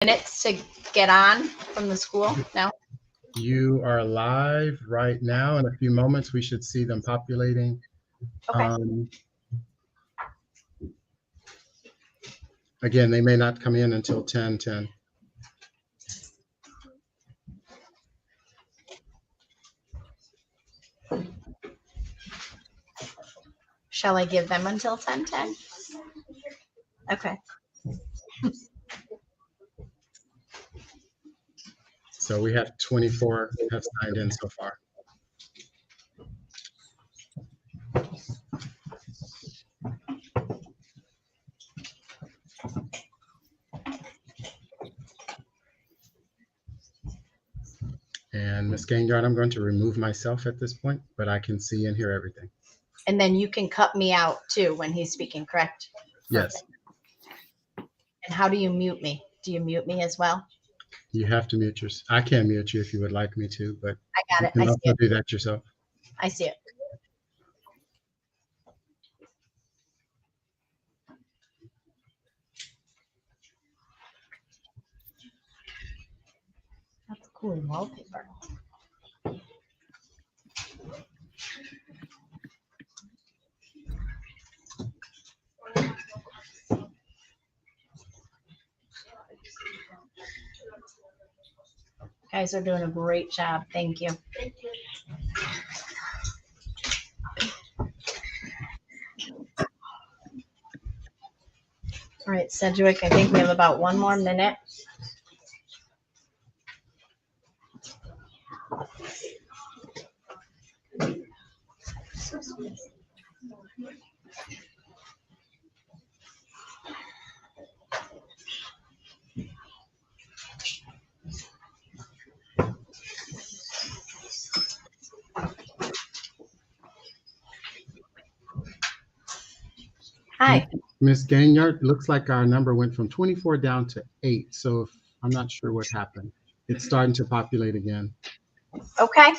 Minutes to get on from the school now? You are live right now. In a few moments, we should see them populating. Okay. Again, they may not come in until 10:10. Shall I give them until 10:10? Okay. So we have 24 have signed in so far. And Ms. Gainard, I'm going to remove myself at this point, but I can see and hear everything. And then you can cut me out too when he's speaking, correct? Yes. And how do you mute me? Do you mute me as well? You have to mute yourself. I can mute you if you would like me to, but I got it. you I can see also it. do that yourself. I see it. That's cool wallpaper. Guys are doing a great job. Thank you. Thank you. All right, Sedgwick, I think we have about one more minute. Hi. Ms. Gainard, looks like our number went from 24 down to 8. So I'm not sure what happened. It's starting to populate again. Okay.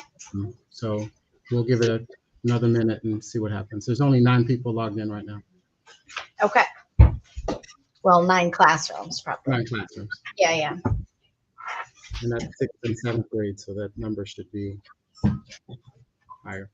So we'll give it another minute and see what happens. There's only 9 people logged in right now. Okay. Well, 9 classrooms probably. 9 classrooms. Yeah, yeah. And that's 6th and 7th grade, so that number should be higher.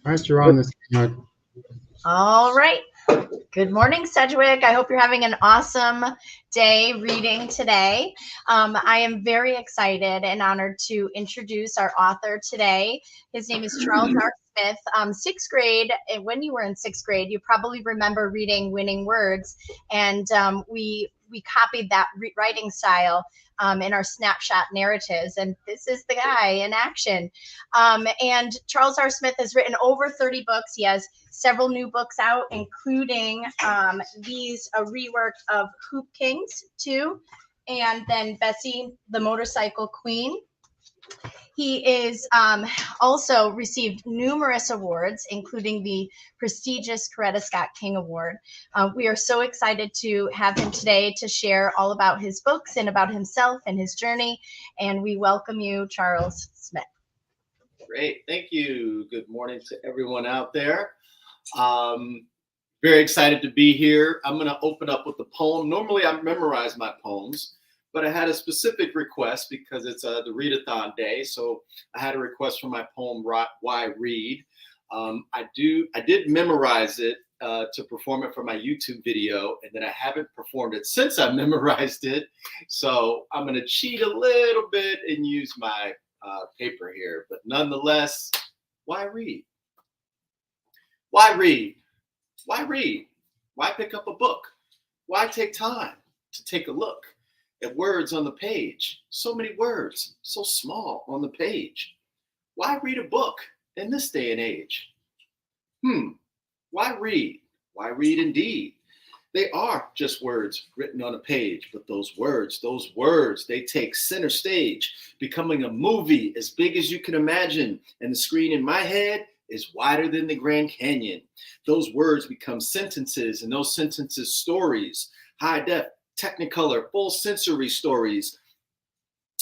All right, you're on this. All right. Good morning, Sedgwick. I hope you're having an awesome day reading today. I am very excited and honored to introduce our author today. His name is Charles R. Smith. 6th grade, and when you were in 6th grade, you probably remember reading Winning Words, and we copied that writing style in our snapshot narratives, and this is the guy in action. And Charles R. Smith has written over 30 books. He has several new books out, including a rework of Hoop Kings too, and then Bessie the Motorcycle Queen. He is also received numerous awards, including the prestigious Coretta Scott King Award. We are so excited to have him today to share all about his books and about himself and his journey. And we welcome you, Charles Smith. Great. Thank you. Good morning to everyone out there. Very excited to be here. I'm going to open up with a poem. Normally, I memorize my poems, but I had a specific request because it's the Readathon day. So I had a request for my poem, Why Read? I did memorize it to perform it for my YouTube video, and then I haven't performed it since I memorized it. So I'm going to cheat a little bit and use my paper here. But nonetheless, why read? Why read? Why read? Why pick up a book? Why take time to take a look at words on the page? So many words, so small on the page. Why read a book in this day and age? Why read? Why read indeed? They are just words written on a page, but those words, they take center stage, becoming a movie as big as you can imagine. And the screen in my head is wider than the Grand Canyon. Those words become sentences, and those sentences stories, high def, technicolor, full sensory stories,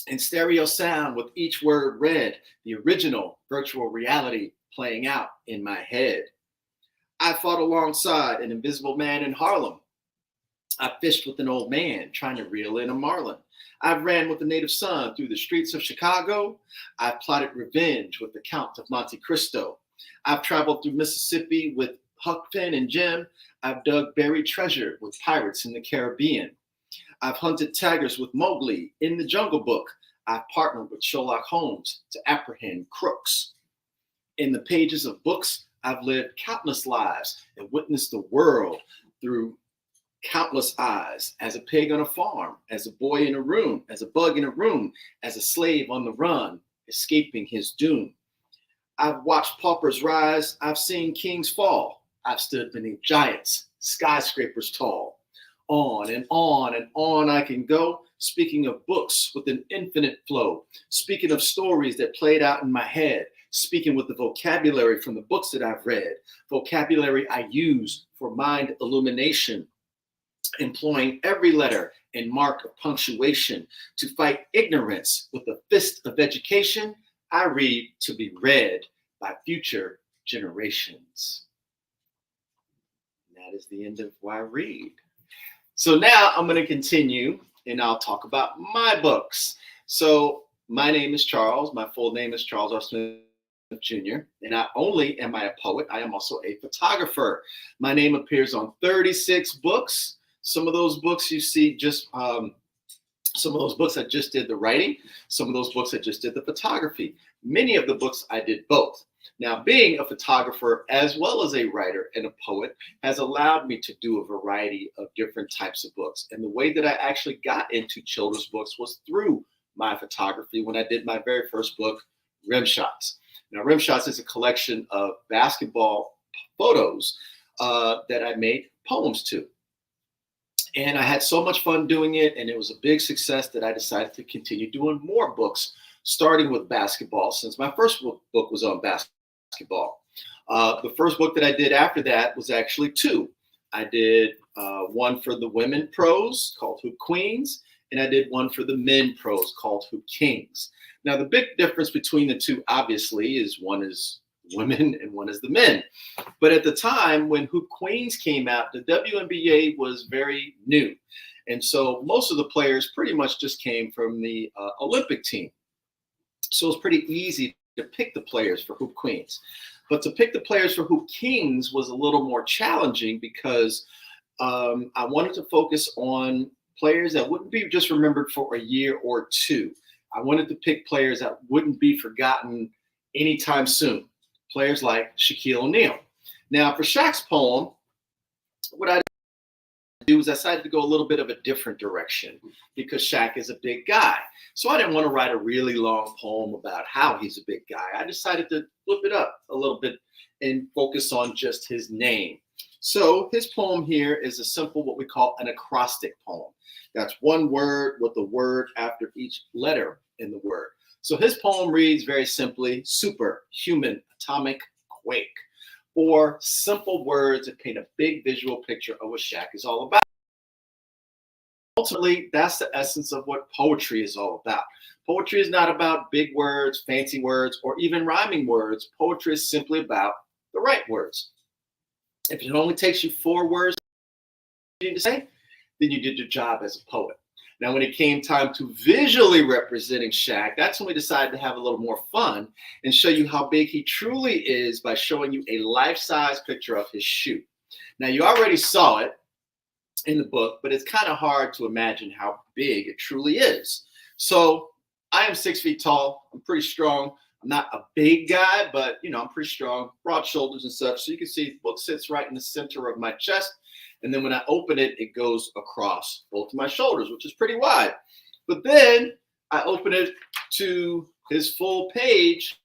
and stereo sound with each word read, the original virtual reality playing out in my head. I fought alongside an invisible man in Harlem. I fished with an old man trying to reel in a marlin. I've ran with the native son through the streets of Chicago. I've plotted revenge with the Count of Monte Cristo. I've traveled through Mississippi with Huck Finn and Jim. I've dug buried treasure with pirates in the Caribbean. I've hunted tigers with Mowgli in the Jungle Book. I've partnered with Sherlock Holmes to apprehend crooks. In the pages of books, I've lived countless lives and witnessed the world through countless eyes, as a pig on a farm, as a boy in a room, as a bug in a room, as a slave on the run, escaping his doom. I've watched paupers rise, I've seen kings fall, I've stood beneath giants, skyscrapers tall. On and on and on I can go, speaking of books with an infinite flow, speaking of stories that played out in my head, speaking with the vocabulary from the books that I've read, vocabulary I use for mind illumination, employing every letter and mark of punctuation to fight ignorance with the fist of education. I read to be read by future generations. And that is the end of why I read. So now I'm going to continue and I'll talk about my books. So my name is Charles. My full name is Charles R. Smith Jr. And not only am I a poet, I am also a photographer. My name appears on 36 books. Some of those books you see just, some of those books I just did the writing. Some of those books I just did the photography. Many of the books I did both. Now, being a photographer as well as a writer and a poet has allowed me to do a variety of different types of books. And the way that I actually got into children's books was through my photography when I did my very first book, Rim Shots. Now, Rim Shots is a collection of basketball photos that I made poems to. And I had so much fun doing it, and it was a big success that I decided to continue doing more books, starting with basketball, since my first book was on basketball. The first book that I did after that was actually two. I did one for the women pros called Hoop Queens, and I did one for the men pros called Hoop Kings. Now, the big difference between the two, obviously, is one is women and one is the men. But at the time when Hoop Queens came out, the WNBA was very new. And so most of the players pretty much just came from the Olympic team. So it's pretty easy to pick the players for Hoop Queens. But to pick the players for Hoop Kings was a little more challenging because I wanted to focus on players that wouldn't be just remembered for a year or two. I wanted to pick players that wouldn't be forgotten anytime soon. Players like Shaquille O'Neal. Now, for Shaq's poem, what I do is I decided to go a little bit of a different direction because Shaq is a big guy. So I didn't want to write a really long poem about how he's a big guy. I decided to flip it up a little bit and focus on just his name. So his poem here is a simple, what we call an acrostic poem. That's one word with a word after each letter in the word. So his poem reads very simply, superhuman atomic quake. 4 simple words that paint a big visual picture of what Shaq is all about. Ultimately, that's the essence of what poetry is all about. Poetry is not about big words, fancy words, or even rhyming words. Poetry is simply about the right words. If it only takes you 4 words to say, then you did your job as a poet. Now, when it came time to visually representing Shaq, that's when we decided to have a little more fun and show you how big he truly is by showing you a life-size picture of his shoe. Now, you already saw it in the book, but it's kind of hard to imagine how big it truly is. So I am 6 feet tall. I'm pretty strong. I'm not a big guy, but I'm pretty strong, broad shoulders and such. So you can see the book sits right in the center of my chest. And then when I open it, it goes across both of my shoulders, which is pretty wide. But then I open it to his full page.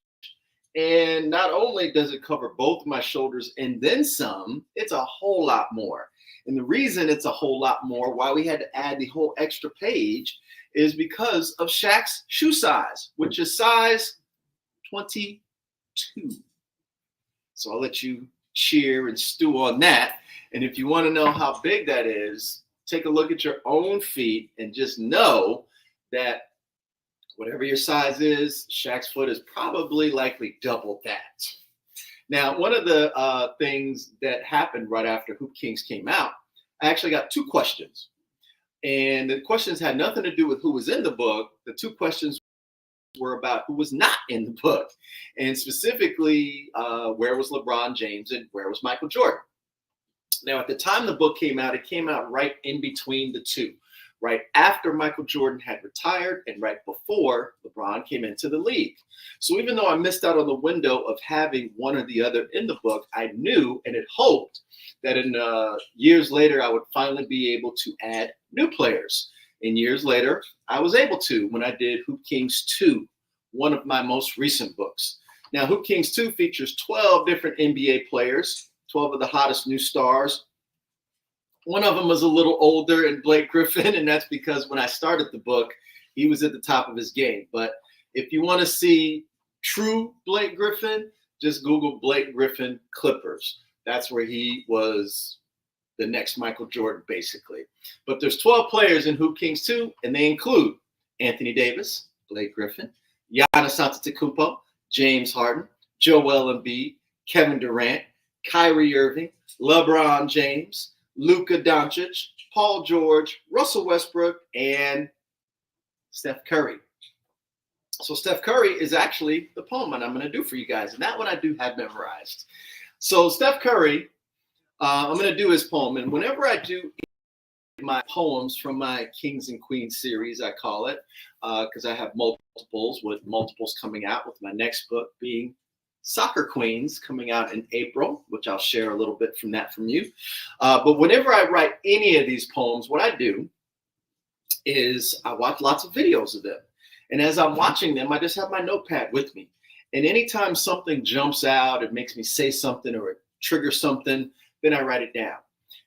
And not only does it cover both my shoulders and then some, it's a whole lot more. And the reason it's a whole lot more, why we had to add the whole extra page, is because of Shaq's shoe size, which is size 22. So I'll let you cheer and stew on that. And if you want to know how big that is, take a look at your own feet and just know that whatever your size is, Shaq's foot is probably likely double that. Now, one of the things that happened right after Hoop Kings came out, I actually got 2 questions. And the questions had nothing to do with who was in the book. The 2 questions were about who was not in the book. And specifically, where was LeBron James and where was Michael Jordan? Now, at the time the book came out, it came out right in between the 2, right after Michael Jordan had retired and right before LeBron came into the league. So even though I missed out on the window of having one or the other in the book, I knew and had hoped that in years later, I would finally be able to add new players. And years later, I was able to when I did Hoop Kings 2, one of my most recent books. Now, Hoop Kings 2 features 12 different NBA players, 12 of the hottest new stars. One of them was a little older, and Blake Griffin, and that's because when I started the book, he was at the top of his game. But if you want to see true Blake Griffin, just Google Blake Griffin Clippers. That's where he was the next Michael Jordan, basically. But there's 12 players in Hoop Kings 2, and they include Anthony Davis, Blake Griffin, Giannis Antetokounmpo, James Harden, Joel Embiid, Kevin Durant, Kyrie Irving, LeBron James, Luka Doncic, Paul George, Russell Westbrook, and Steph Curry. So Steph Curry is actually the poem that I'm going to do for you guys, and that one I do have memorized. So Steph Curry, I'm going to do his poem, and whenever I do my poems from my Kings and Queens series, I call it, because I have multiples, with multiples coming out, with my next book being Soccer Queens coming out in April, which I'll share a little bit from that from you. But whenever I write any of these poems, what I do is I watch lots of videos of them. And as I'm watching them, I just have my notepad with me. And anytime something jumps out, it makes me say something or it triggers something, then I write it down.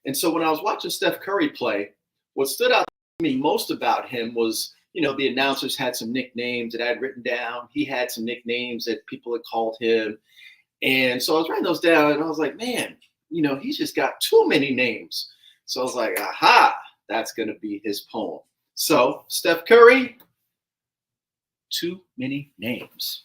And so when I was watching Steph Curry play, what stood out to me most about him was, the announcers had some nicknames that I had written down. He had some nicknames that people had called him. And so I was writing those down, and I was like, man, he's just got too many names. So I was like, aha, that's going to be his poem. So Steph Curry, too many names.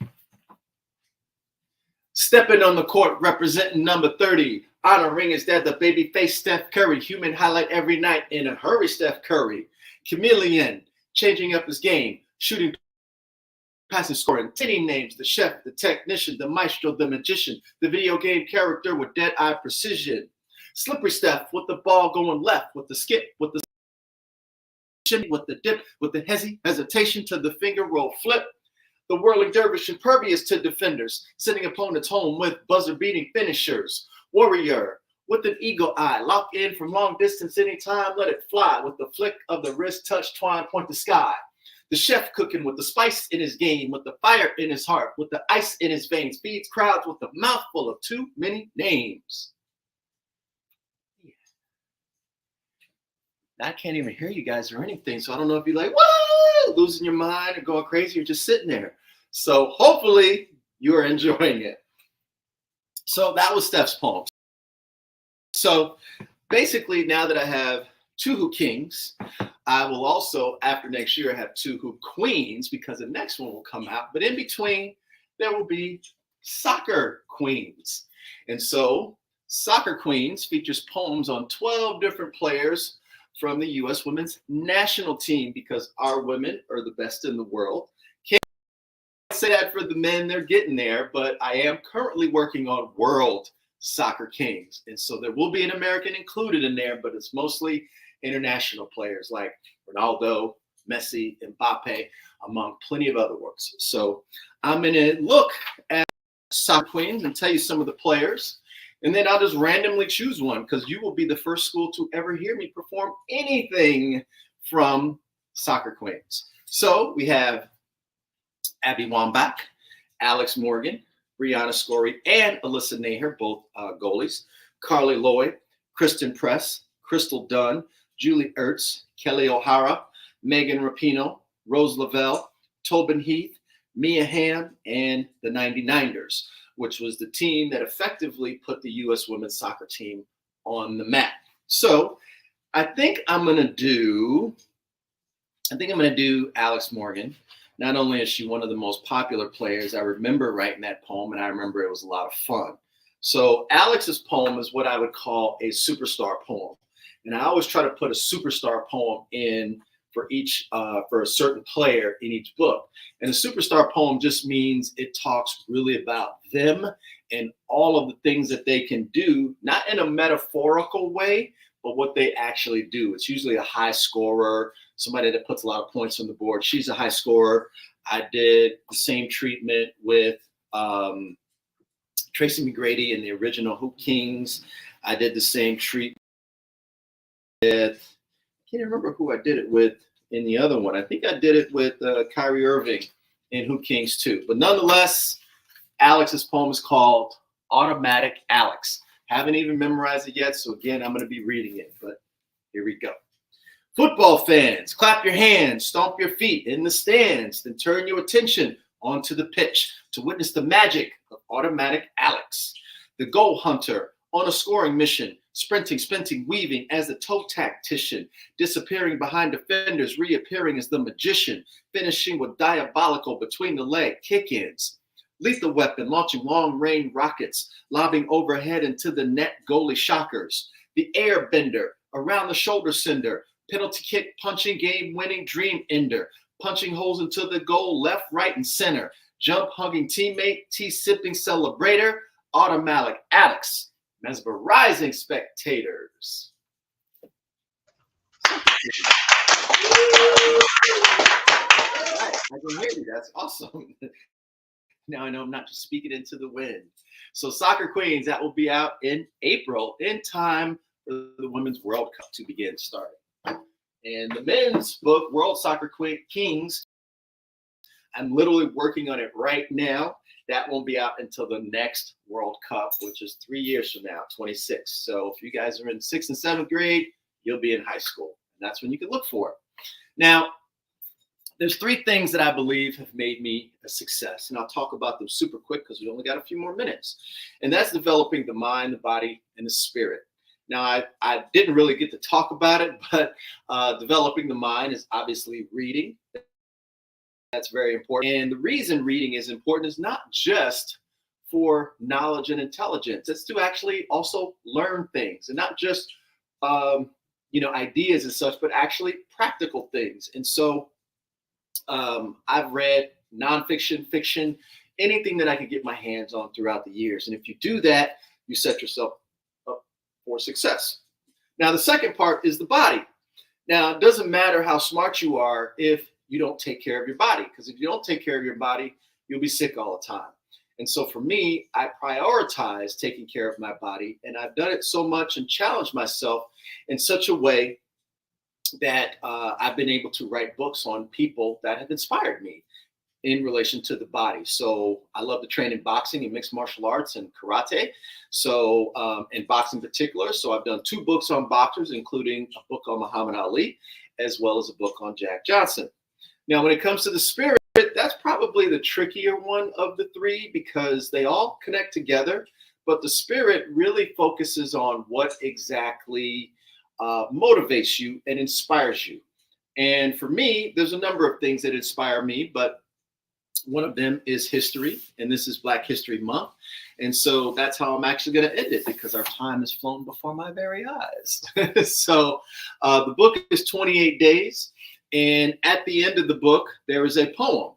Stepping on the court, representing number 30. Honoring his dad, the baby face Steph Curry. Human highlight every night. In a hurry, Steph Curry. Chameleon, changing up his game. Shooting, passing, scoring. 10 names. The chef, the technician, the maestro, the magician. The video game character with dead-eye precision. Slippery Steph with the ball going left. With the skip, with the shimmy, with the dip, with the hesitation to the finger roll flip. The whirling dervish, impervious to defenders, sending opponents home with buzzer-beating finishers. Warrior, with an eagle eye, lock in from long distance anytime, let it fly. With the flick of the wrist, touch, twine, point the sky. The chef cooking with the spice in his game, with the fire in his heart, with the ice in his veins, feeds crowds with a mouthful of too many names. I can't even hear you guys or anything, so I don't know if you're like, whoa, losing your mind or going crazy or just sitting there. So hopefully you're enjoying it. So that was Steph's poem. So basically, now that I have 2 Hoop Kings, I will also, after next year, have 2 Hoop Queens, because the next one will come out. But in between, there will be Soccer Queens. And so Soccer Queens features poems on 12 different players from the U.S. women's national team, because our women are the best in the world. Can't say that for the men, they're getting there, but I am currently working on World Soccer Kings. And so there will be an American included in there, but it's mostly international players like Ronaldo, Messi, Mbappe, among plenty of other ones. So I'm going to look at Soccer Queens and tell you some of the players. And then I'll just randomly choose one, because you will be the first school to ever hear me perform anything from Soccer Queens. So we have Abby Wambach, Alex Morgan, Brianna Scory, and Alyssa Naher, both goalies. Carly Lloyd, Kristen Press, Crystal Dunn, Julie Ertz, Kelly O'Hara, Megan Rapinoe, Rose Lavelle, Tobin Heath, Mia Hamm, and the 99ers. which was the team that effectively put the U.S. women's soccer team on the map. So I think I'm going to do Alex Morgan. Not only is she one of the most popular players, I remember writing that poem, and I remember it was a lot of fun. So Alex's poem is what I would call a superstar poem. And I always try to put a superstar poem in for for a certain player in each book. And a superstar poem just means it talks really about them and all of the things that they can do, not in a metaphorical way, but what they actually do. It's usually a high scorer, somebody that puts a lot of points on the board. She's a high scorer. I did the same treatment with Tracy McGrady in the original Hoop Kings. I did the same treatment with, I can't remember who I did it with in the other one. I think I did it with Kyrie Irving in Hoop Kings too. But nonetheless, Alex's poem is called Automatic Alex. Haven't even memorized it yet, so again, I'm going to be reading it, but here we go. Football fans, clap your hands, stomp your feet in the stands, then turn your attention onto the pitch to witness the magic of Automatic Alex, the goal hunter on a scoring mission, sprinting, weaving as the toe tactician, disappearing behind defenders, reappearing as the magician, finishing with diabolical between the leg kick-ins. Lethal weapon, launching long-range rockets, lobbing overhead into the net goalie shockers. The air bender, around the shoulder sender, penalty kick, punching, game-winning dream ender, punching holes into the goal left, right, and center. Jump hugging teammate, tea sipping celebrator, Automatic Alex, mesmerizing spectators. Right, I can hear you. That's awesome. Now I know I'm not just speaking into the wind. So Soccer Queens, that will be out in April in time for the Women's World Cup to begin starting. And the men's book, World Soccer Kings, I'm literally working on it right now. That won't be out until the next World Cup, which is 3 years from now, 26. So if you guys are in 6th and 7th grade, you'll be in high school. And that's when you can look for it. Now, there's 3 things that I believe have made me a success, and I'll talk about them super quick because we only got a few more minutes. And that's developing the mind, the body, and the spirit. Now, I didn't really get to talk about it, but developing the mind is obviously reading. That's very important. And the reason reading is important is not just for knowledge and intelligence. It's to actually also learn things, and not just ideas and such, but actually practical things. And so I've read nonfiction, fiction, anything that I could get my hands on throughout the years. And if you do that, you set yourself up for success. Now, the second part is the body. Now, it doesn't matter how smart you are if you don't take care of your body, because if you don't take care of your body, you'll be sick all the time. And so for me, I prioritize taking care of my body, and I've done it so much and challenged myself in such a way that I've been able to write books on people that have inspired me in relation to the body. So I love to train in boxing and mixed martial arts and karate. So in boxing in particular. So I've done 2 books on boxers, including a book on Muhammad Ali, as well as a book on Jack Johnson. Now, when it comes to the spirit, that's probably the trickier one of the 3 because they all connect together. But the spirit really focuses on what exactly motivates you and inspires you. And for me, there's a number of things that inspire me, but one of them is history, and this is Black History Month. And so that's how I'm actually going to end it, because our time has flown before my very eyes. So the book is 28 days. And at the end of the book, there is a poem.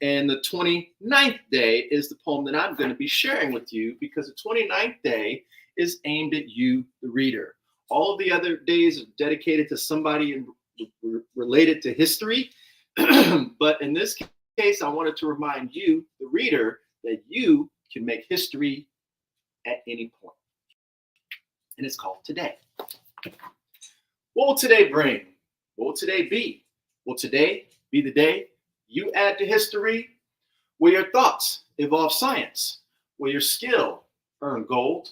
And the 29th day is the poem that I'm going to be sharing with you, because the 29th day is aimed at you, the reader. All of the other days are dedicated to somebody related to history. But in this case, I wanted to remind you, the reader, that you can make history at any point. And it's called today. What will today bring? What will today be? Will today be the day you add to history? Will your thoughts evolve science? Will your skill earn gold?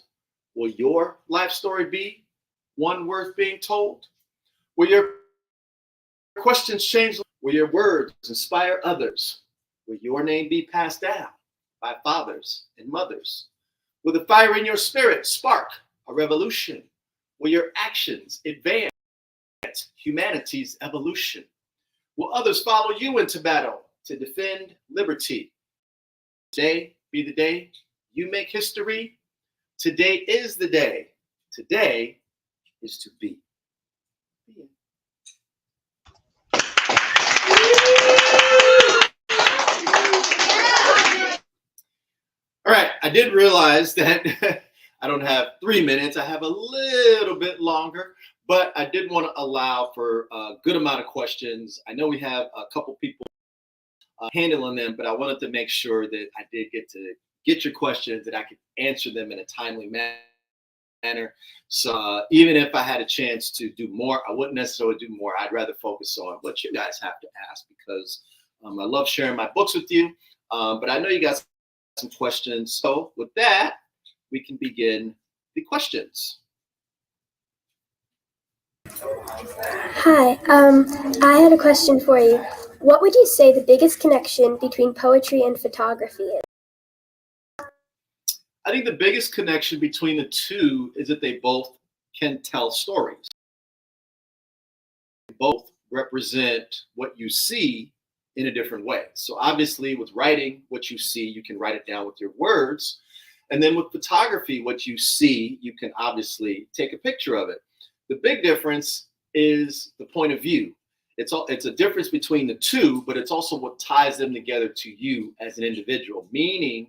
Will your life story be one worth being told? Will your questions change? Will your words inspire others? Will your name be passed down by fathers and mothers? Will the fire in your spirit spark a revolution? Will your actions advance humanity's evolution? Will others follow you into battle to defend liberty? Today be the day you make history. Today is the day. Today is to be. All right, I did realize that I don't have 3 minutes. I have a little bit longer, but I did want to allow for a good amount of questions. I know we have a couple people handling them, but I wanted to make sure that I did get your questions, that I could answer them in a timely manner. So even if I had a chance to do more, I wouldn't necessarily do more. I'd rather focus on what you guys have to ask, because I love sharing my books with you. But I know you got some questions. So with that, we can begin the questions. Hi, I had a question for you. What would you say the biggest connection between poetry and photography is? I think the biggest connection between the two is that they both can tell stories. Both represent what you see in a different way. So obviously with writing, what you see, you can write it down with your words. And then with photography, what you see, you can obviously take a picture of it. The big difference is the point of view. It's a difference between the two, but it's also what ties them together to you as an individual. Meaning,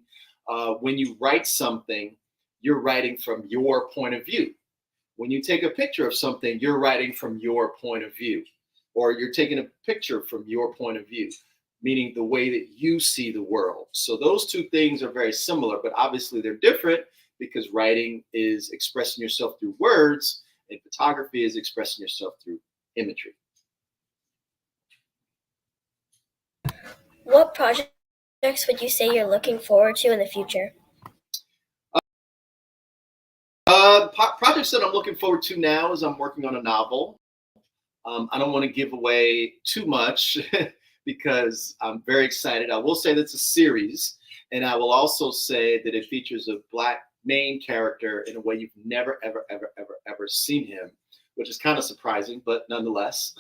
when you write something, you're writing from your point of view. When you take a picture of something, you're writing from your point of view, or you're taking a picture from your point of view, meaning the way that you see the world. So those two things are very similar, but obviously they're different, because writing is expressing yourself through words and photography is expressing yourself through imagery. What projects would you say you're looking forward to in the future? Projects that I'm looking forward to now is I'm working on a novel. I don't want to give away too much because I'm very excited. I will say that's a series, and I will also say that it features a Black main character in a way you've never, ever seen him, which is kind of surprising, but nonetheless,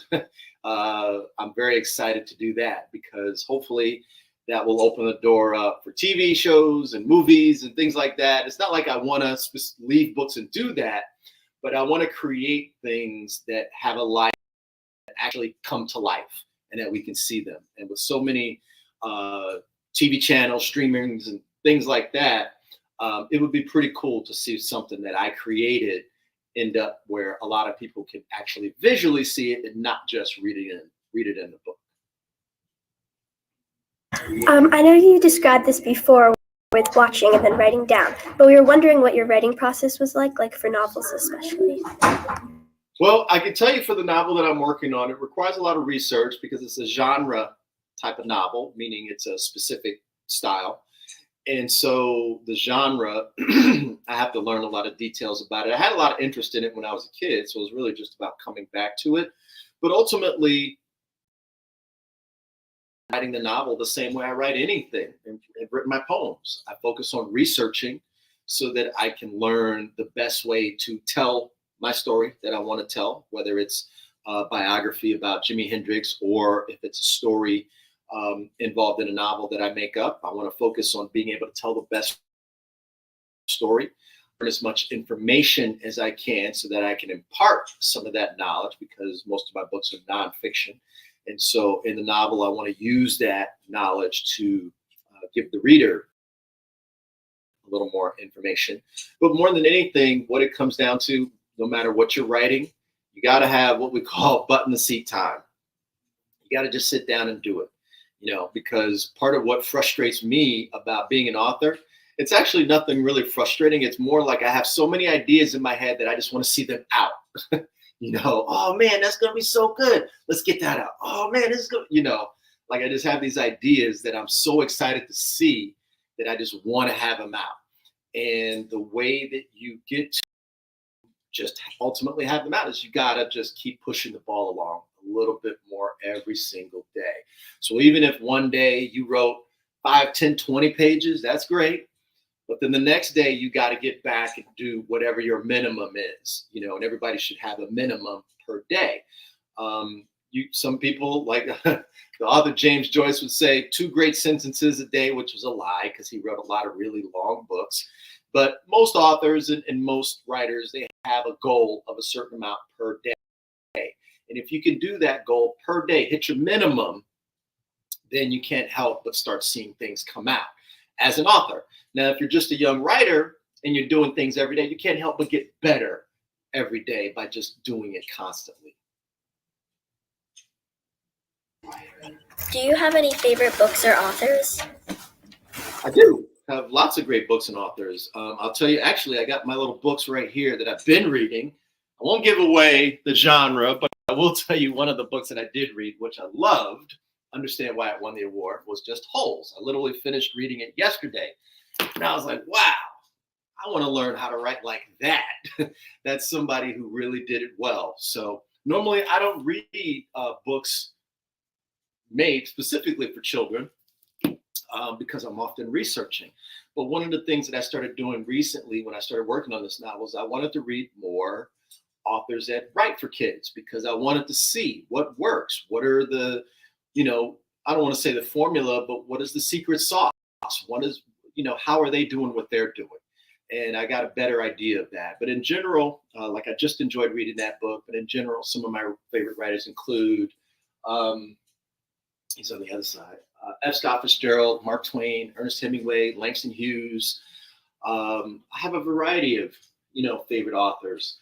I'm very excited to do that, because hopefully that will open the door up for TV shows and movies and things like that. It's not like I want to leave books and do that, but I want to create things that have a life, that actually come to life, and that we can see them. And with so many TV channels, streamings, and things like that, it would be pretty cool to see something that I created end up where a lot of people can actually visually see it and not just read it in the book. I know you described this before with watching and then writing down, but we were wondering what your writing process was like for novels especially. Well, I can tell you for the novel that I'm working on, it requires a lot of research, because it's a genre type of novel, meaning it's a specific style. And so the genre, I have to learn a lot of details about it. I had a lot of interest in it when I was a kid, so it was really just about coming back to it. But ultimately, writing the novel the same way I write anything. I've written my poems. I focus on researching so that I can learn the best way to tell my story that I want to tell, whether it's a biography about Jimi Hendrix, or if it's a story involved in a novel that I make up. I want to focus on being able to tell the best story, learn as much information as I can so that I can impart some of that knowledge, because most of my books are nonfiction. And so in the novel, I want to use that knowledge to give the reader a little more information. But more than anything, what it comes down to, no matter what you're writing, you got to have what we call butt in the seat time. You got to just sit down and do it. Because part of what frustrates me about being an author, it's actually nothing really frustrating. It's more like I have so many ideas in my head that I just want to see them out. Oh man, that's going to be so good. Let's get that out. Oh man, this is good. Like I just have these ideas that I'm so excited to see that I just want to have them out. And the way that you get to just ultimately have them out is you got to just keep pushing the ball along a little bit more every single day. So even if one day you wrote 5, 10, 20 pages, that's great. But then the next day you got to get back and do whatever your minimum is, and everybody should have a minimum per day. Some people, like the author James Joyce would say, 2 great sentences a day, which was a lie because he wrote a lot of really long books. But most authors and most writers, they have a goal of a certain amount per day. And if you can do that goal per day, hit your minimum, then you can't help but start seeing things come out as an author. Now, if you're just a young writer and you're doing things every day, you can't help but get better every day by just doing it constantly. Do you have any favorite books or authors? I do have lots of great books and authors. I'll tell you, actually, I got my little books right here that I've been reading. I won't give away the genre, but I will tell you one of the books that I did read, which I loved, understand why it won the award, was just Holes. I literally finished reading it yesterday. And I was like, wow, I want to learn how to write like that. That's somebody who really did it well. So normally I don't read books made specifically for children because I'm often researching. But one of the things that I started doing recently when I started working on this novel is I wanted to read more authors that write for kids because I wanted to see what works. What are the, I don't want to say the formula, but what is the secret sauce? What is, how are they doing what they're doing? And I got a better idea of that. But in general, like I just enjoyed reading that book, but in general, some of my favorite writers include, he's on the other side, F. Scott Fitzgerald, Mark Twain, Ernest Hemingway, Langston Hughes. I have a variety of, favorite authors.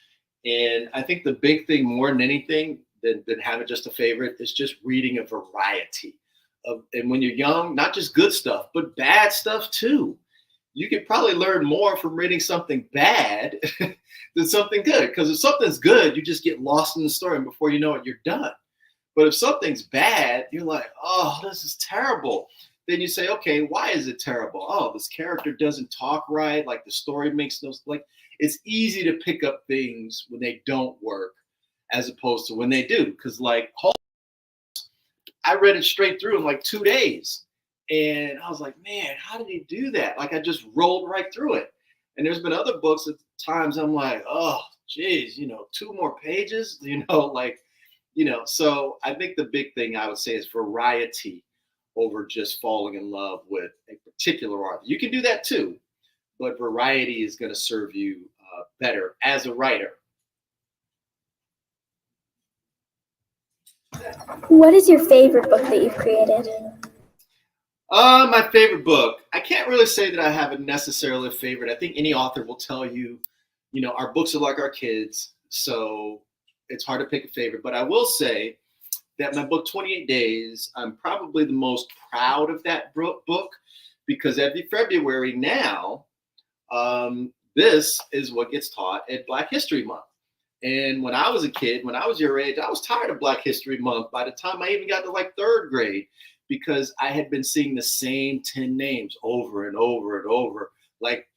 And I think the big thing more than anything than having just a favorite is just reading a variety of, and when you're young, not just good stuff, but bad stuff too. You could probably learn more from reading something bad than something good. Because if something's good, you just get lost in the story, and before you know it, you're done. But if something's bad, you're like, oh, this is terrible. Then you say, okay, why is it terrible? Oh, this character doesn't talk right. Like the story makes no, like it's easy to pick up things when they don't work as opposed to when they do. Because like I read it straight through in like 2 days. And I was like, man, how did he do that? Like I just rolled right through it. And there's been other books at times I'm like, oh, geez, 2 more pages, so I think the big thing I would say is variety over just falling in love with a particular author. You can do that too, but variety is going to serve you better as a writer. What is your favorite book that you've created? My favorite book. I can't really say that I have necessarily a favorite. I think any author will tell you, our books are like our kids. So it's hard to pick a favorite. But I will say that my book, 28 Days, I'm probably the most proud of that book because every February now, this is what gets taught at Black History Month. And when I was a kid, when I was your age, I was tired of Black History Month by the time I even got to like 3rd grade. Because I had been seeing the same 10 names over and over and over. Like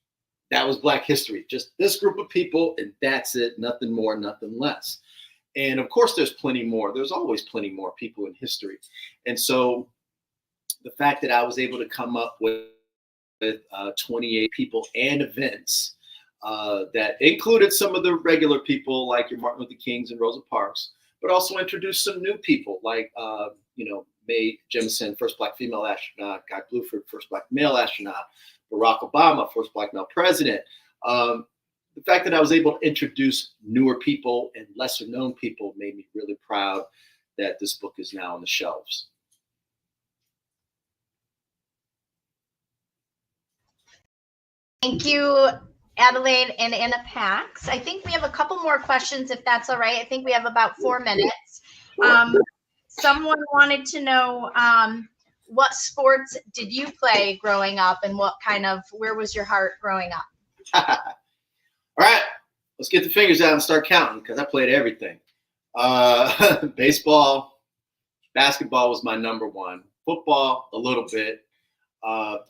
that was Black history, just this group of people and that's it, nothing more, nothing less. And of course, there's plenty more. There's always plenty more people in history. And so the fact that I was able to come up with 28 people and events that included some of the regular people like your Martin Luther Kings and Rosa Parks, but also introduced some new people like, Mae Jemison, first Black female astronaut, Guy Bluford, first Black male astronaut, Barack Obama, first Black male president. The fact that I was able to introduce newer people and lesser known people made me really proud that this book is now on the shelves. Thank you, Adelaide and Anna Pax. I think we have a couple more questions, if that's all right. I think we have about 4 minutes. Someone wanted to know what sports did you play growing up and where was your heart growing up? All right, let's get the fingers out and start counting because I played everything. Baseball, basketball was my number one. Football, a little bit.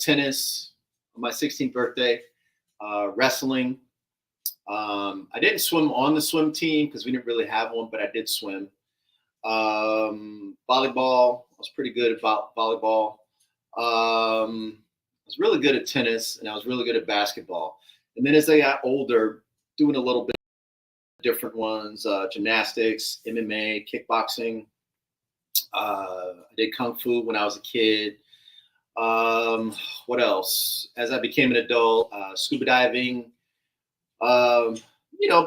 Tennis on my 16th birthday. Wrestling. I didn't swim on the swim team because we didn't really have one, but I did swim. Volleyball, I was pretty good about volleyball. I was really good at tennis, and I was really good at basketball. And then as I got older, doing a little bit of different ones, gymnastics, MMA, kickboxing. I did Kung Fu when I was a kid. What else? As I became an adult, scuba diving.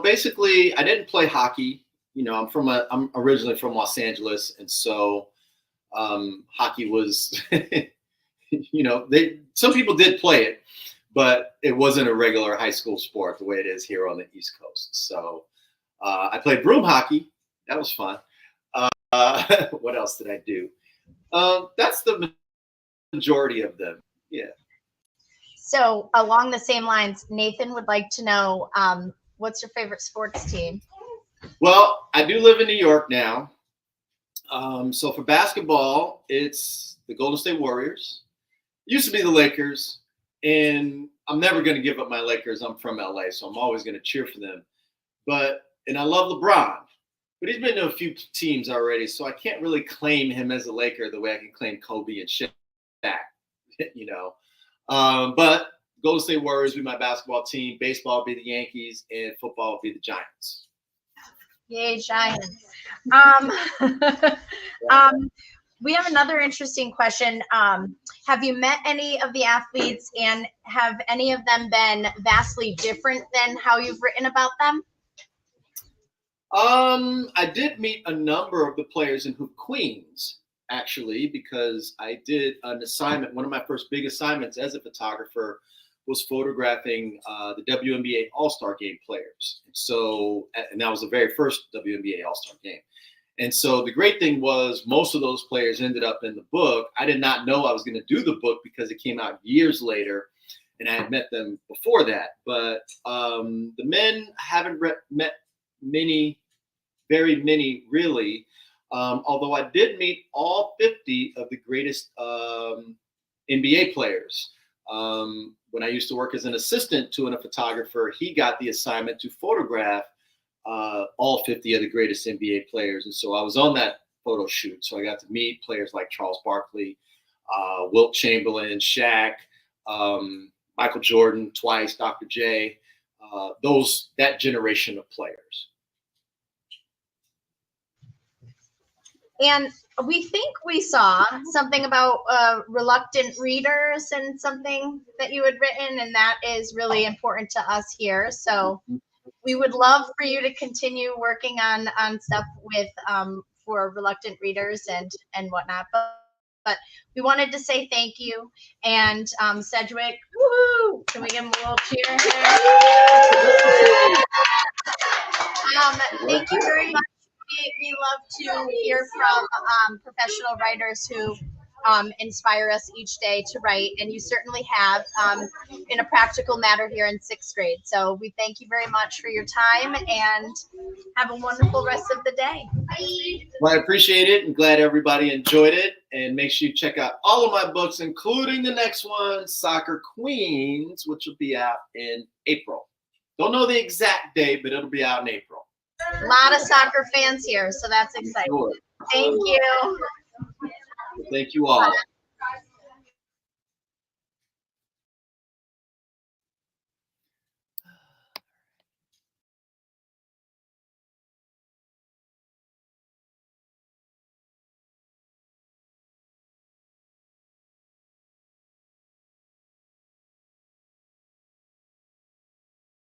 Basically, I didn't play hockey. I'm originally from Los Angeles, and so hockey was, some people did play it, but it wasn't a regular high school sport the way it is here on the East Coast. So I played broom hockey. That was fun. What else did I do? That's the majority of them. Yeah. So along the same lines, Nathan would like to know, what's your favorite sports team? Well, I do live in New York now. So for basketball, it's the Golden State Warriors. It used to be the Lakers, and I'm never going to give up my Lakers. I'm from LA, so I'm always going to cheer for them. And I love LeBron, but he's been to a few teams already, so I can't really claim him as a Laker the way I can claim Kobe and Shaq. But Golden State Warriors will be my basketball team. Baseball will be the Yankees, and football will be the Giants. Yay, Giants. We have another interesting question. Have you met any of the athletes, and have any of them been vastly different than how you've written about them? I did meet a number of the players in Hoop Queens, actually, because I did an assignment. One of my first big assignments as a photographer was photographing the WNBA All-Star Game players. And that was the very first WNBA All-Star Game. And so the great thing was most of those players ended up in the book. I did not know I was going to do the book because it came out years later, and I had met them before that. But the men, I haven't met very many really, although I did meet all 50 of the greatest NBA players. When I used to work as an assistant to a photographer, he got the assignment to photograph all 50 of the greatest NBA players. And so I was on that photo shoot. So I got to meet players like Charles Barkley, Wilt Chamberlain, Shaq, Michael Jordan twice, Dr. J, that generation of players. And we think we saw something about reluctant readers and something that you had written, and that is really important to us here. So we would love for you to continue working on stuff with for reluctant readers and whatnot. But we wanted to say thank you. And Sedgwick, woohoo! Can we give him a little cheer here? Thank you very much. We love to hear from professional writers who inspire us each day to write, and you certainly have in a practical matter here in 6th grade. So we thank you very much for your time, and have a wonderful rest of the day. Well, I appreciate it, and glad everybody enjoyed it. And make sure you check out all of my books, including the next one, Soccer Queens, which will be out in April. Don't know the exact date, but it'll be out in April. A lot of soccer fans here, so that's exciting. Sure. Thank you. Thank you all.